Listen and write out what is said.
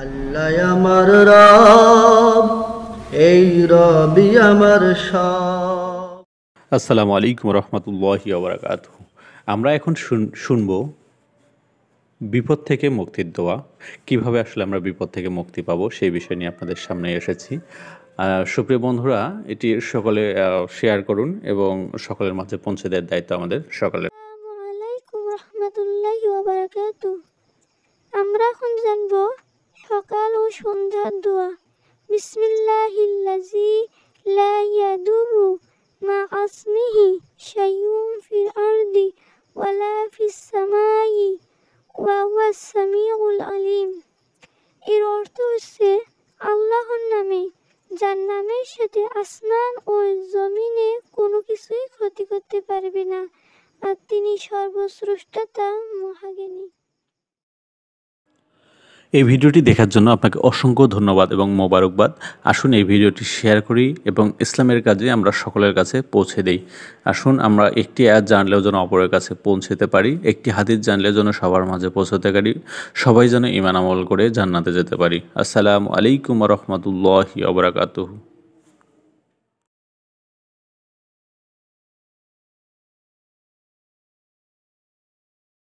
আল্লাহ আমার রব, এই রবি আমার সব। আসসালামু আলাইকুম রহমতুল্লাহি ওয়া বারাকাতুহু। আমরা এখন শুনবো বিপদ থেকে মুক্তির দোয়া। কিভাবে আসলে আমরা বিপদ থেকে মুক্তি পাবো সেই বিষয় নিয়ে আপনাদের সামনে এসেছি। সুপ্রিয় বন্ধুরা, এটি সকলে শেয়ার করুন এবং সকলের মাঝে পৌঁছে দেওয়ার দায়িত্ব আমাদের সকলের। আসসালামু আলাইকুম রহমতুল্লাহি ওয়া বারাকাতুহু। আমরা এখন জানব সকাল ও সন্ধ্যার দোয়া। বিসমিল্লাহিল্লাযী লা ইয়াদুররু মা আসমিহি শাইউন ফিল আরদি ওয়ালা ফিস সামাই ওয়া হুয়াস সামিউল আলিম। এর অর্থ হচ্ছে আল্লাহর নামে, যার নামের সাথে আসমান ও জমিনে কোনো কিছুই ক্ষতি করতে পারবে না, আর তিনি সর্বস্রষ্টা মহাজ্ঞানী। এই ভিডিওটি দেখার জন্য আপনাকে অসংখ্য ধন্যবাদ এবং মোবারকবাদ। আসুন এই ভিডিওটি শেয়ার করি এবং ইসলামের কাজে আমরা সকলের কাছে পৌঁছে দেই। আসুন আমরা একটি আয়াত জানলেও যেন অপরের কাছে পৌঁছতে পারি, একটি হাদিস জানলেও যেন সবার মাঝে পৌঁছতে পারি, সবাই যেন ঈমান আমল করে জান্নাতে যেতে পারি। আসসালামু আলাইকুম ওয়া রাহমাতুল্লাহি ওয়া বারাকাতুহু।